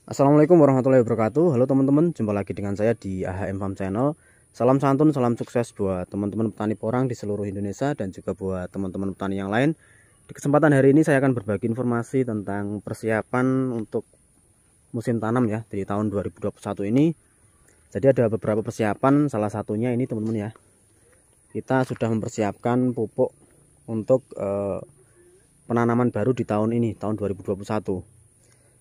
Assalamualaikum warahmatullahi wabarakatuh. Halo teman-teman, jumpa lagi dengan saya di AHM Farm Channel. Salam santun, salam sukses buat teman-teman petani porang di seluruh Indonesia dan juga buat teman-teman petani yang lain. Di kesempatan hari ini saya akan berbagi informasi tentang persiapan untuk musim tanam ya di tahun 2021 ini. Jadi ada beberapa persiapan, salah satunya ini teman-teman ya. Kita sudah mempersiapkan pupuk untuk penanaman baru di tahun ini, tahun 2021.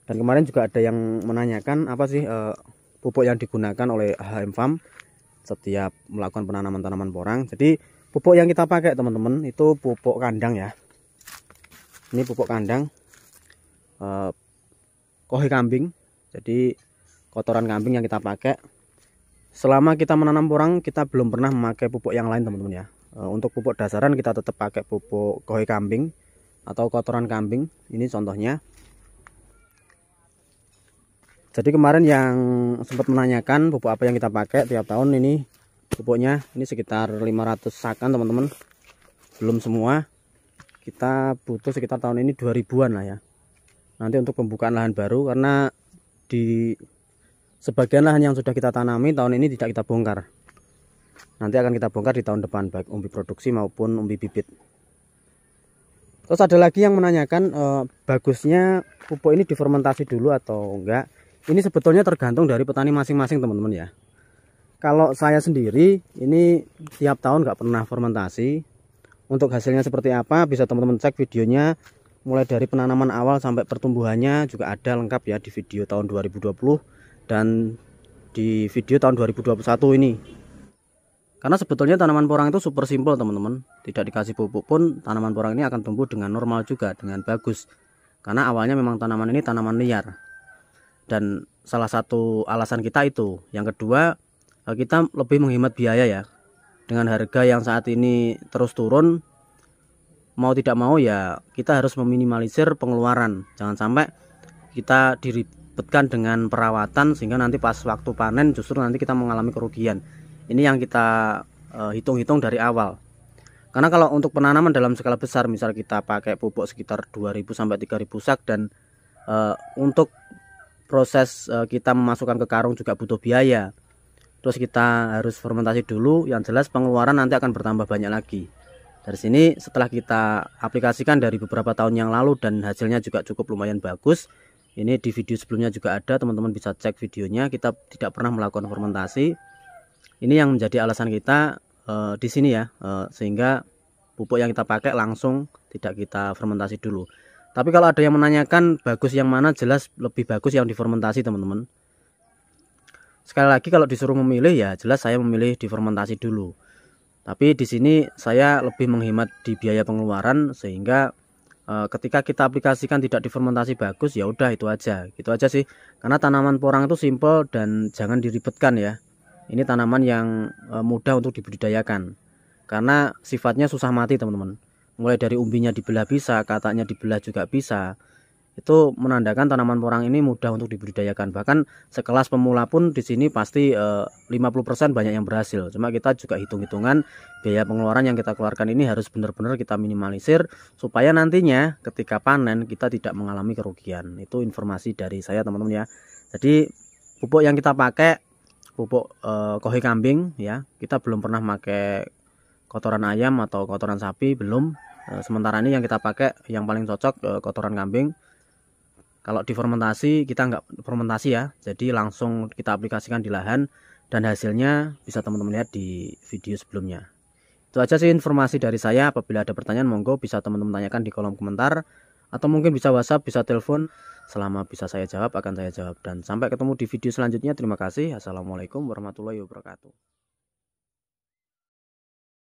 Dan kemarin juga ada yang menanyakan apa sih pupuk yang digunakan oleh AHM Farm setiap melakukan penanaman tanaman porang. Jadi pupuk yang kita pakai teman-teman itu pupuk kandang ya. Ini pupuk kandang kohe kambing. Jadi kotoran kambing yang kita pakai. Selama kita menanam porang kita belum pernah memakai pupuk yang lain teman-teman ya. Untuk pupuk dasaran kita tetap pakai pupuk kohe kambing atau kotoran kambing. Ini contohnya. Jadi kemarin yang sempat menanyakan pupuk apa yang kita pakai tiap tahun, ini pupuknya ini sekitar 500 sakan teman-teman, belum semua. Kita butuh sekitar tahun ini 2000-an lah ya, nanti untuk pembukaan lahan baru, karena di sebagian lahan yang sudah kita tanami tahun ini tidak kita bongkar, nanti akan kita bongkar di tahun depan, baik umbi produksi maupun umbi bibit. Terus ada lagi yang menanyakan bagusnya pupuk ini difermentasi dulu atau enggak. Ini sebetulnya tergantung dari petani masing-masing teman-teman ya. Kalau saya sendiri ini tiap tahun nggak pernah fermentasi. Untuk hasilnya seperti apa bisa teman-teman cek videonya, mulai dari penanaman awal sampai pertumbuhannya juga ada lengkap ya di video tahun 2020 dan di video tahun 2021 ini. Karena sebetulnya tanaman porang itu super simpel teman-teman. Tidak dikasih pupuk pun tanaman porang ini akan tumbuh dengan normal juga, dengan bagus. Karena awalnya memang tanaman ini tanaman liar. Dan salah satu alasan kita itu. Yang kedua, kita lebih menghemat biaya ya. Dengan harga yang saat ini terus turun, mau tidak mau ya kita harus meminimalisir pengeluaran. Jangan sampai kita diribetkan dengan perawatan sehingga nanti pas waktu panen justru nanti kita mengalami kerugian. Ini yang kita hitung-hitung dari awal. Karena kalau untuk penanaman dalam skala besar, misal kita pakai pupuk sekitar 2000 sampai 3000 sak dan untuk proses kita memasukkan ke karung juga butuh biaya. Terus kita harus fermentasi dulu, yang jelas pengeluaran nanti akan bertambah banyak lagi. Dari sini setelah kita aplikasikan dari beberapa tahun yang lalu dan hasilnya juga cukup lumayan bagus. Ini di video sebelumnya juga ada, teman-teman bisa cek videonya. Kita tidak pernah melakukan fermentasi. Ini yang menjadi alasan kita di sini ya, sehingga pupuk yang kita pakai langsung tidak kita fermentasi dulu. Tapi kalau ada yang menanyakan bagus yang mana, jelas lebih bagus yang difermentasi teman-teman. Sekali lagi kalau disuruh memilih ya jelas saya memilih difermentasi dulu. Tapi di sini saya lebih menghemat di biaya pengeluaran sehingga ketika kita aplikasikan tidak difermentasi bagus ya udah itu aja. Gitu aja sih. Karena tanaman porang itu simple dan jangan diribetkan ya. Ini tanaman yang mudah untuk dibudidayakan. Karena sifatnya susah mati teman-teman. Mulai dari umbinya dibelah bisa, katanya dibelah juga bisa. Itu menandakan tanaman porang ini mudah untuk dibudidayakan. Bahkan sekelas pemula pun di sini pasti 50% banyak yang berhasil. Cuma kita juga hitung-hitungan biaya pengeluaran yang kita keluarkan ini harus benar-benar kita minimalisir supaya nantinya ketika panen kita tidak mengalami kerugian. Itu informasi dari saya teman-teman ya. Jadi pupuk yang kita pakai pupuk kohe kambing ya. Kita belum pernah pakai kotoran ayam atau kotoran sapi, belum. Sementara ini yang kita pakai yang paling cocok kotoran kambing. Kalau difermentasi kita nggak fermentasi ya, jadi langsung kita aplikasikan di lahan dan hasilnya bisa teman-teman lihat di video sebelumnya. Itu aja sih informasi dari saya. Apabila ada pertanyaan monggo bisa teman-teman tanyakan di kolom komentar atau mungkin bisa WhatsApp, bisa telepon. Selama bisa saya jawab akan saya jawab. Dan sampai ketemu di video selanjutnya. Terima kasih. Assalamualaikum warahmatullahi wabarakatuh.